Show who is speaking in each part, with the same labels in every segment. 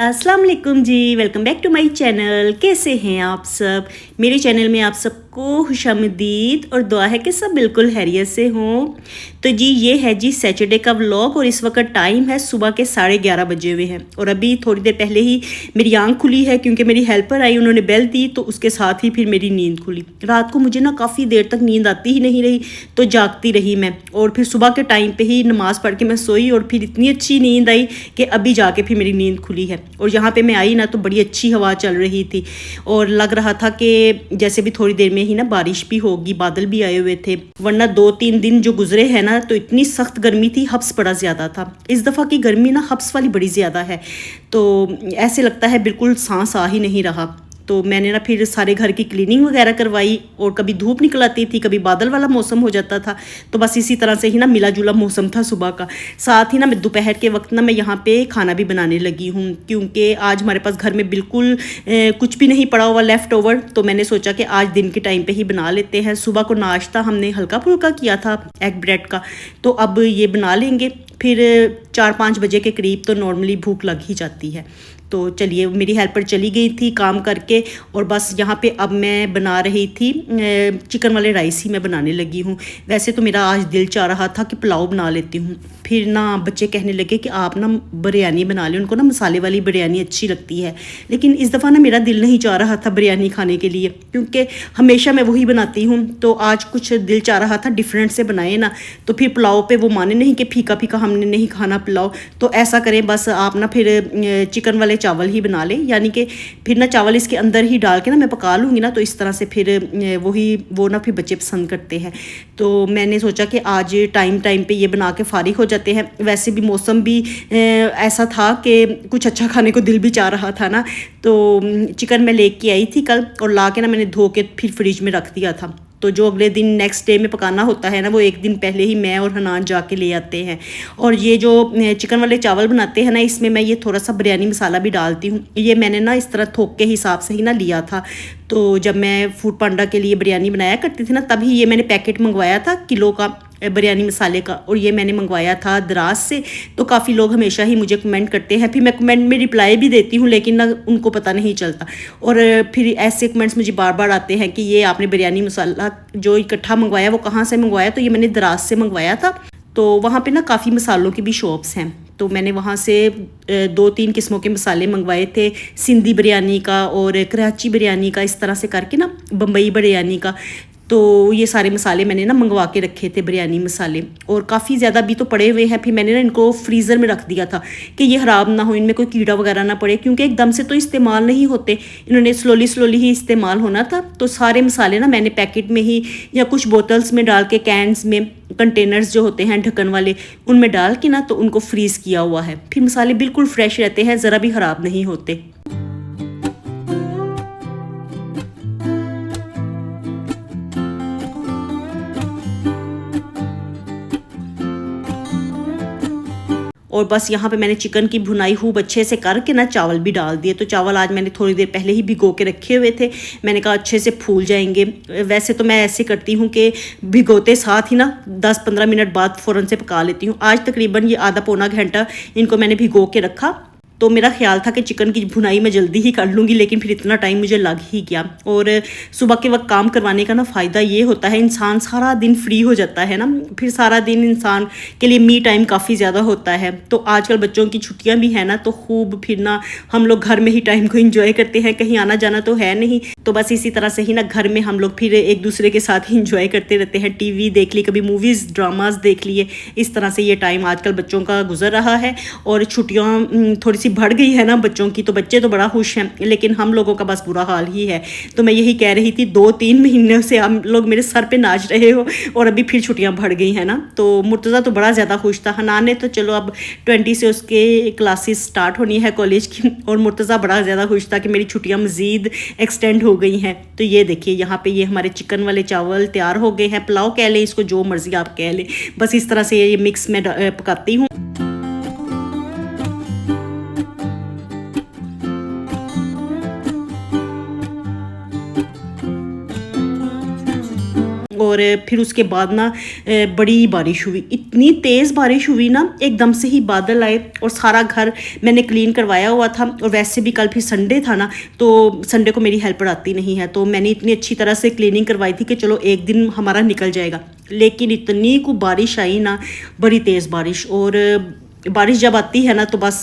Speaker 1: अस्सलाम वालेकुम जी, welcome back to my channel. कैसे हैं आप सब? मेरे चैनल में आप सबको खुशामदीद और दुआ है कि सब बिल्कुल खैरियत से हों। तो जी ये है जी सैटरडे का व्लॉग और इस वक्त टाइम है सुबह के 11:30 बजे हुए हैं और अभी थोड़ी देर पहले ही मेरी आंख खुली है क्योंकि मेरी हेल्पर आई, उन्होंने बेल दी तो उसके साथ ही फिर मेरी नींद खुली। रात को मुझे ना काफ़ी देर तक नींद आती ही नहीं रही तो जागती रही मैं और फिर सुबह के टाइम पे ही नमाज़ पढ़ के मैं सोई और फिर इतनी अच्छी नींद आई कि अभी जाके फिर मेरी नींद खुली है। और यहाँ पे मैं आई ना तो बड़ी अच्छी हवा चल रही थी और लग रहा था कि जैसे भी थोड़ी देर में ही ना बारिश भी होगी, बादल भी आए हुए थे। वरना 2-3 दिन जो गुजरे हैं ना तो इतनी सख्त गर्मी थी, हब्स बड़ा ज़्यादा था। इस दफ़ा की गर्मी ना हब्स वाली बड़ी ज़्यादा है, तो ऐसे लगता है बिल्कुल सांस आ ही नहीं रहा। तो मैंने ना फिर सारे घर की क्लीनिंग वगैरह करवाई और कभी धूप निकल आती थी, कभी बादल वाला मौसम हो जाता था। तो बस इसी तरह से ही ना मिला जुला मौसम था सुबह का। साथ ही ना मैं दोपहर के वक्त ना मैं यहाँ पे खाना भी बनाने लगी हूँ क्योंकि आज हमारे पास घर में बिल्कुल कुछ भी नहीं पड़ा हुआ लेफ़्ट ओवर। तो मैंने सोचा कि आज दिन के टाइम पे ही बना लेते हैं। सुबह को नाश्ता हमने हल्का फुल्का किया था एग ब्रेड का, तो अब ये बना लेंगे। फिर 4-5 बजे के करीब तो नॉर्मली भूख लग ही जाती है। तो चलिए मेरी हेल्पर चली गई थी काम करके और बस यहाँ पे अब मैं बना रही थी चिकन वाले राइस ही मैं बनाने लगी हूँ। वैसे तो मेरा आज दिल चाह रहा था कि पुलाव बना लेती हूँ, फिर ना बच्चे कहने लगे कि आप ना बिरयानी बना लें, उनको ना मसाले वाली बिरयानी अच्छी लगती है। लेकिन इस दफ़ा ना मेरा दिल नहीं चाह रहा था बिरयानी खाने के लिए क्योंकि हमेशा मैं वही बनाती हूँ। तो आज कुछ दिल चाह रहा था डिफरेंट से बनाए ना, तो फिर पुलाव पे वो माने नहीं कि फीका फीका हमने नहीं खाना पुलाव। तो ऐसा करें बस आप ना फिर चिकन वाले चावल ही बना लें, यानी कि फिर ना चावल इसके अंदर ही डाल के ना मैं पका लूँगी ना, तो इस तरह से फिर वो ना फिर बच्चे पसंद करते हैं। तो मैंने सोचा कि आज टाइम पे ये बना के फारिग हो जाते हैं। वैसे भी मौसम भी ऐसा था कि कुछ अच्छा खाने को दिल भी चाह रहा था ना। तो चिकन मैं लेके आई थी कल और ला के ना मैंने धो के फिर फ्रिज में रख दिया था। तो जो अगले दिन नेक्स्ट डे में पकाना होता है ना, वो एक दिन पहले ही मैं और हनान जाके ले आते हैं। और ये जो चिकन वाले चावल बनाते हैं ना, इसमें मैं ये थोड़ा सा बिरयानी मसाला भी डालती हूँ। ये मैंने ना इस तरह थोक के हिसाब से ही ना लिया था। तो जब मैं फूड पांडा के लिए बिरयानी बनाया करती थी ना, तभी ये मैंने पैकेट मंगवाया था किलो का बिरयानी मसाले का, और ये मैंने मंगवाया था दराज से। तो काफ़ी लोग हमेशा ही मुझे कमेंट करते हैं, फिर मैं कमेंट में रिप्लाई भी देती हूँ लेकिन ना उनको पता नहीं चलता। और फिर ऐसे कमेंट्स मुझे बार बार आते हैं कि ये आपने बिरयानी मसाला जो इकट्ठा मंगवाया वो कहाँ से मंगवाया? तो ये मैंने दराज से मंगवाया था। तो वहाँ पे ना काफ़ी मसालों की भी शॉप्स हैं, तो मैंने वहाँ से 2-3 किस्मों के मसाले मंगवाए थे, सिंधी बिरयानी का और कराची बिरयानी का, इस तरह से करके ना बम्बई बिरयानी का। तो ये सारे मसाले मैंने ना मंगवा के रखे थे बिरयानी मसाले, और काफ़ी ज़्यादा भी तो पड़े हुए हैं। फिर मैंने ना इनको फ्रीज़र में रख दिया था कि ये ख़राब ना हो, इनमें कोई कीड़ा वगैरह ना पड़े, क्योंकि एकदम से तो इस्तेमाल नहीं होते, इन्होंने स्लोली ही इस्तेमाल होना था। तो सारे मसाले ना मैंने पैकेट में ही या कुछ बोतल्स में डाल के, कैंस में, कंटेनर्स जो होते हैं ढक्कन वाले, उनमें डाल के ना तो उनको फ्रीज़ किया हुआ है। फिर मसाले बिल्कुल फ्रेश रहते हैं, ज़रा भी ख़राब नहीं होते। और बस यहाँ पे मैंने चिकन की भुनाई खूब अच्छे से करके ना चावल भी डाल दिए। तो चावल आज मैंने थोड़ी देर पहले ही भिगो के रखे हुए थे, मैंने कहा अच्छे से फूल जाएंगे। वैसे तो मैं ऐसे करती हूँ कि भिगोते साथ ही ना 10-15 मिनट बाद फ़ौरन से पका लेती हूँ। आज तकरीबन ये आधा पौना घंटा इनको मैंने भिगो के रखा। तो मेरा ख्याल था कि चिकन की भुनाई मैं जल्दी ही कर लूँगी, लेकिन फिर इतना टाइम मुझे लग ही गया। और सुबह के वक्त काम करवाने का ना फ़ायदा ये होता है, इंसान सारा दिन फ्री हो जाता है ना, फिर सारा दिन इंसान के लिए मी टाइम काफ़ी ज़्यादा होता है। तो आजकल बच्चों की छुट्टियाँ भी हैं ना, तो खूब फिर ना हम लोग घर में ही टाइम को इंजॉय करते हैं, कहीं आना जाना तो है नहीं। तो बस इसी तरह से ही ना घर में हम लोग फिर एक दूसरे के साथ ही इंजॉय करते रहते हैं। टीवी देख ली, कभी मूवीज़ ड्रामाज देख लिए, इस तरह से ये टाइम आजकल बच्चों का गुजर रहा है। और छुट्टियाँ थोड़ी सी बढ़ गई है ना बच्चों की, तो बच्चे तो बड़ा खुश हैं, लेकिन हम लोगों का बस बुरा हाल ही है। तो मैं यही कह रही थी, 2-3 महीने से हम लोग मेरे सर पे नाच रहे हो और अभी फिर छुट्टियां बढ़ गई हैं ना। तो मुर्तज़ा तो बड़ा ज़्यादा खुश था। हनान ने तो चलो अब 20 से उसके क्लासेस स्टार्ट होनी है कॉलेज की, और मुर्तज़ा बड़ा ज़्यादा खुश था कि मेरी छुट्टियाँ मज़ीद एक्सटेंड हो गई हैं। तो ये देखिए यहाँ पे ये हमारे चिकन वाले चावल तैयार हो गए हैं। पुलाव कह लें इसको, जो मर्ज़ी आप कह लें, बस इस तरह से ये मिक्स में पकाती हूँ। और फिर उसके बाद ना बड़ी बारिश हुई, इतनी तेज़ बारिश हुई ना, एकदम से ही बादल आए और सारा घर मैंने क्लीन करवाया हुआ था। और वैसे भी कल फिर संडे था ना, तो संडे को मेरी हेल्पर आती नहीं है, तो मैंने इतनी अच्छी तरह से क्लीनिंग करवाई थी कि चलो एक दिन हमारा निकल जाएगा। लेकिन इतनी को बारिश आई ना, बड़ी तेज़ बारिश। और बारिश जब आती है ना तो बस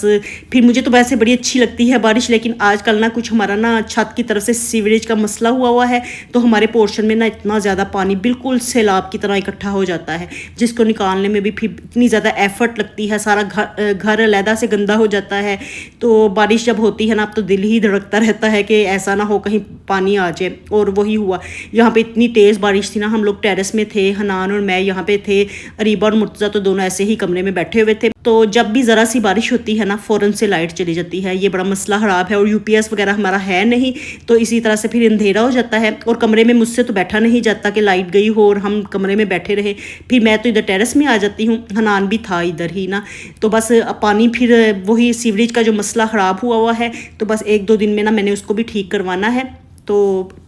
Speaker 1: फिर मुझे तो वैसे बड़ी अच्छी लगती है बारिश, लेकिन आजकल ना कुछ हमारा ना छत की तरफ से सीवरेज का मसला हुआ है, तो हमारे पोर्शन में ना इतना ज़्यादा पानी बिल्कुल सैलाब की तरह इकट्ठा हो जाता है, जिसको निकालने में भी फिर इतनी ज़्यादा एफर्ट लगती है, सारा घर अलहदा से गंदा हो जाता है। तो बारिश जब होती है ना, अब तो दिल ही धड़कता रहता है कि ऐसा ना हो कहीं पानी आ जाए। और वही हुआ, यहाँ पे इतनी तेज़ बारिश थी ना, हम लोग टेरेस में थे, हनान और मैं यहाँ पे थे, अरीबा और मुर्तज़ा तो दोनों ऐसे ही कमरे में बैठे हुए थे। तो जब भी ज़रा सी बारिश होती है ना, फ़ौरन से लाइट चली जाती है, ये बड़ा मसला ख़राब है। और यूपीएस वगैरह हमारा है नहीं, तो इसी तरह से फिर अंधेरा हो जाता है और कमरे में मुझसे तो बैठा नहीं जाता कि लाइट गई हो और हम कमरे में बैठे रहे। फिर मैं तो इधर टेरेस में आ जाती हूँ, हनान भी था इधर ही ना। तो बस पानी फिर वही सीवरेज का जो मसला ख़राब हुआ है, तो बस 1-2 दिन में ना मैंने उसको भी ठीक करवाना है। तो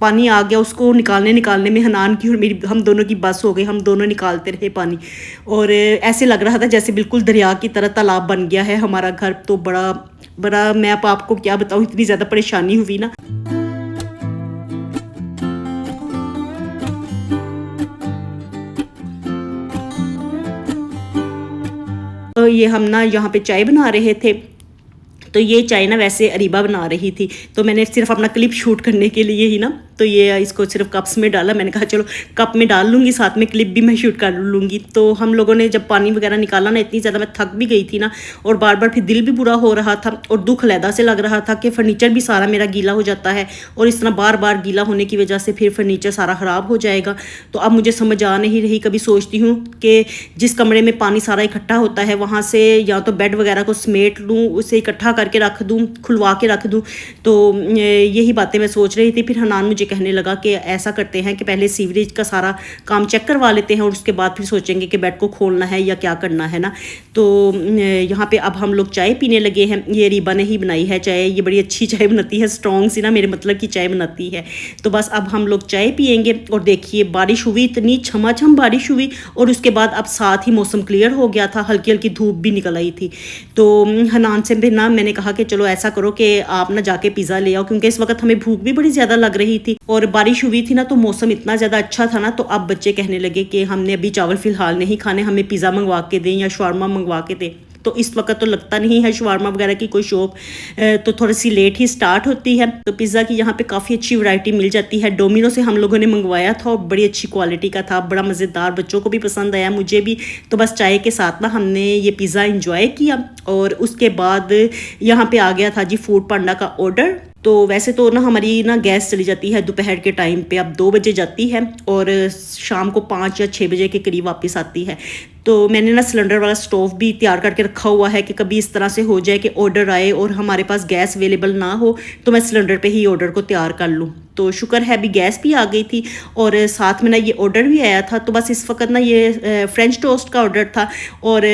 Speaker 1: पानी आ गया, उसको निकालने में हनान की और मेरी, हम दोनों की बस हो गई, हम दोनों निकालते रहे पानी। और ऐसे लग रहा था जैसे बिल्कुल दरिया की तरह तालाब बन गया है हमारा घर। तो बड़ा मैं अब आपको क्या बताऊँ, इतनी ज़्यादा परेशानी हुई ना। तो ये हम ना यहाँ पे चाय बना रहे थे, तो ये चाय ना वैसे अरीबा बना रही थी, तो मैंने सिर्फ अपना क्लिप शूट करने के लिए ही ना, तो ये इसको सिर्फ कप्स में डाला। मैंने कहा चलो कप में डाल लूँगी, साथ में क्लिप भी मैं शूट कर लूँगी। तो हम लोगों ने जब पानी वगैरह निकाला ना, इतनी ज़्यादा मैं थक भी गई थी ना, और बार बार फिर दिल भी बुरा हो रहा था और दुख अलहदा से लग रहा था कि फ़र्नीचर भी सारा मेरा गीला हो जाता है, और इस तरह बार बार गीला होने की वजह से फिर फ़र्नीचर सारा ख़राब हो जाएगा। तो अब मुझे समझ आ नहीं रही, कभी सोचती हूँ कि जिस कमरे में पानी सारा इकट्ठा होता है वहाँ से या तो बेड वगैरह को समेट लूँ, उसे इकट्ठा करके रख दूँ, खुलवा के रख दूँ। तो यही बातें मैं सोच रही थी। फिर हनान मुझे कहने लगा कि ऐसा करते हैं कि पहले सीवरेज का सारा काम चेक करवा लेते हैं और उसके बाद फिर सोचेंगे कि बेड को खोलना है या क्या करना है ना। तो यहाँ पे अब हम लोग चाय पीने लगे हैं। ये रीबा ने ही बनाई है चाय, ये बड़ी अच्छी चाय बनाती है, स्ट्रॉन्ग सी ना, मेरे मतलब की चाय बनाती है। तो बस अब हम लोग चाय पियेंगे। और देखिए बारिश हुई, इतनी छमाछम बारिश हुई, और उसके बाद अब साथ ही मौसम क्लियर हो गया था, हल्की हल्की धूप भी निकल आई थी। तो हनान से भी ना मैंने कहा कि चलो ऐसा करो कि आप ना जाके पिज़्ज़ा ले आओ, क्योंकि इस वक्त हमें भूख भी बड़ी ज़्यादा लग रही थी और बारिश हुई थी ना, तो मौसम इतना ज़्यादा अच्छा था ना। तो अब बच्चे कहने लगे कि हमने अभी चावल फ़िलहाल नहीं खाने, हमें पिज़्ज़ा मंगवा के दें या शवारमा मंगवा के दें। तो इस वक्त तो लगता नहीं है शवारमा वगैरह की कोई शॉप, तो थोड़ी सी लेट ही स्टार्ट होती है। तो पिज़्ज़ा की यहाँ पे काफ़ी अच्छी वैरायटी मिल जाती है। डोमिनो से हम लोगों ने मंगवाया था और बड़ी अच्छी क्वालिटी का था, बड़ा मज़ेदार, बच्चों को भी पसंद आया, मुझे भी। तो बस चाय के साथ ना हमने ये पिज़्ज़ा इंजॉय किया। और उसके बाद यहाँ पे आ गया था जी फूड पांडा का ऑर्डर। तो वैसे तो ना हमारी ना गैस चली जाती है दोपहर के टाइम पे, अब 2 बजे जाती है और शाम को 5 या 6 बजे के करीब वापस आती है। तो मैंने ना सिलेंडर वाला स्टोव भी तैयार करके रखा हुआ है कि कभी इस तरह से हो जाए कि ऑर्डर आए और हमारे पास गैस अवेलेबल ना हो, तो मैं सिलेंडर पे ही ऑर्डर को तैयार कर लूँ। तो शुक्र है अभी गैस भी आ गई थी और साथ में ना ये ऑर्डर भी आया था। तो बस इस वक्त ना ये फ्रेंच टोस्ट का ऑर्डर था और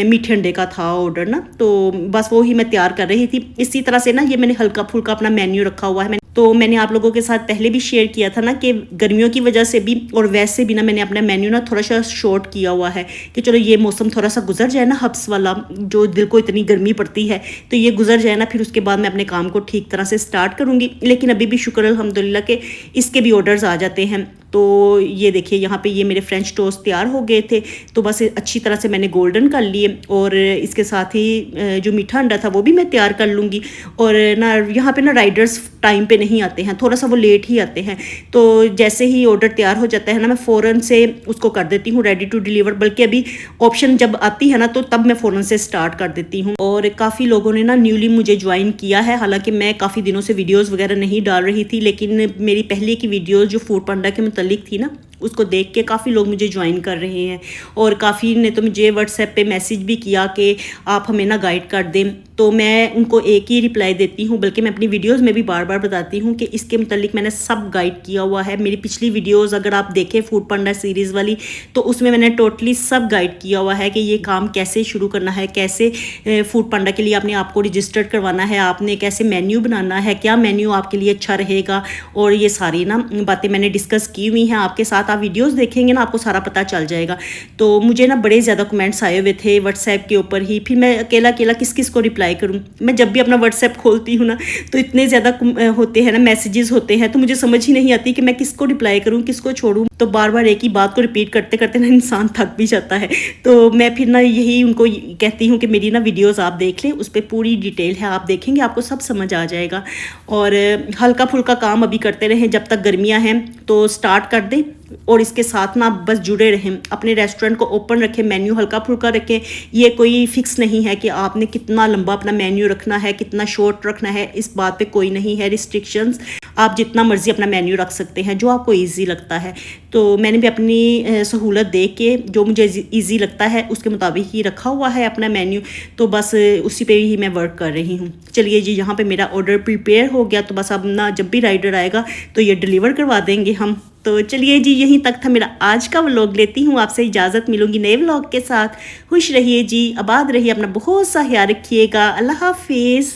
Speaker 1: मीठे अंडे का था ऑर्डर ना, तो बस वो ही मैं तैयार कर रही थी। इसी तरह से ना ये मैंने हल्का फुल्का अपना मेन्यू रखा हुआ है। तो मैंने आप लोगों के साथ पहले भी शेयर किया था ना कि गर्मियों की वजह से भी और वैसे भी ना मैंने अपना मेन्यू ना थोड़ा सा शॉर्ट किया हुआ है कि चलो ये मौसम थोड़ा सा गुजर जाए ना, हब्स वाला जो दिल को इतनी गर्मी पड़ती है, तो ये गुजर जाए ना, फिर उसके बाद मैं अपने काम को ठीक तरह से स्टार्ट करूँगी। लेकिन अभी भी शुक्र अल्हम्दुलिल्लाह के इसके भी ऑर्डर्स आ जाते हैं। तो ये देखिए यहाँ पे ये मेरे फ्रेंच टोस्ट तैयार हो गए थे, तो बस अच्छी तरह से मैंने गोल्डन कर लिए और इसके साथ ही जो मीठा अंडा था वो भी मैं तैयार कर लूँगी। और ना यहाँ पे ना राइडर्स टाइम पे नहीं आते हैं, थोड़ा सा वो लेट ही आते हैं। तो जैसे ही ऑर्डर तैयार हो जाता है ना, मैं फ़ौरन से उसको कर देती हूँ रेडी टू डिलीवर। बल्कि अभी ऑप्शन जब आती है ना, तो तब मैं फ़ौरन से स्टार्ट कर देती हूँ। और काफ़ी लोगों ने ना न्यूली मुझे ज्वाइन किया है, हालांकि मैं काफ़ी दिनों से वीडियोज़ वगैरह नहीं डाल रही थी, लेकिन मेरी पहले की वीडियोज़ जो फूड पांडा के मुतालिक थी ना, उसको देख के काफ़ी लोग मुझे ज्वाइन कर रहे हैं। और काफ़ी ने तो मुझे व्हाट्सएप पे मैसेज भी किया कि आप हमें ना गाइड कर दें तो मैं उनको एक ही रिप्लाई देती हूँ, बल्कि मैं अपनी वीडियोस में भी बार बार बताती हूँ कि इसके मुतालिक मैंने सब गाइड किया हुआ है। मेरी पिछली वीडियोस अगर आप देखें फूड पांडा सीरीज़ वाली, तो उसमें मैंने टोटली सब गाइड किया हुआ है कि ये काम कैसे शुरू करना है, कैसे फूड पांडा के लिए आपने आपको रजिस्टर्ड करवाना है, आपने कैसे मेन्यू बनाना है, क्या मेन्यू आपके लिए अच्छा रहेगा, और ये सारी ना बातें मैंने डिस्कस की हुई हैं आपके साथ। आप वीडियोस देखेंगे ना, आपको सारा पता चल जाएगा। तो मुझे ना बड़े ज़्यादा कमेंट्स आए हुए थे व्हाट्सएप के ऊपर ही, फिर मैं अकेला अकेला किस किस को रिप्लाई करूँ। मैं जब भी अपना व्हाट्सएप खोलती हूँ ना, तो इतने ज़्यादा होते हैं ना, मैसेजेस होते हैं, तो मुझे समझ ही नहीं आती कि मैं किसको रिप्लाई करूँ, किसको छोड़ूँ। तो बार बार एक ही बात को रिपीट करते करते ना इंसान थक भी जाता है। तो मैं फिर ना यही उनको कहती हूँ कि मेरी ना वीडियोस आप देख लें, उस पर पूरी डिटेल है, आप देखेंगे आपको सब समझ आ जाएगा। और हल्का फुल्का काम अभी करते रहें, जब तक गर्मियाँ हैं तो स्टार्ट कर दें, और इसके साथ ना बस जुड़े रहें, अपने रेस्टोरेंट को ओपन रखें, मेन्यू हल्का फुल्का रखें। ये कोई फिक्स नहीं है कि आपने कितना लंबा अपना मेन्यू रखना है, कितना शॉर्ट रखना है, इस बात पे कोई नहीं है रिस्ट्रिक्शंस। आप जितना मर्जी अपना मेन्यू रख सकते हैं, जो आपको इजी लगता है। तो मैंने भी अपनी सहूलत देख के जो मुझे इजी लगता है उसके मुताबिक ही रखा हुआ है अपना मेन्यू, तो बस उसी पे ही मैं वर्क कर रही हूँ। चलिए जी, यहाँ पे मेरा ऑर्डर प्रिपेयर हो गया, तो बस अब ना जब भी राइडर आएगा तो ये डिलीवर करवा देंगे हम। तो चलिए जी, यहीं तक था मेरा आज का व्लॉग। लेती हूँ आपसे इजाज़त, मिलूंगी नए व्लॉग के साथ। खुश रहिए जी, आबाद रहिए, अपना बहुत सा ख्याल रखिएगा। अल्लाह हाफिज़।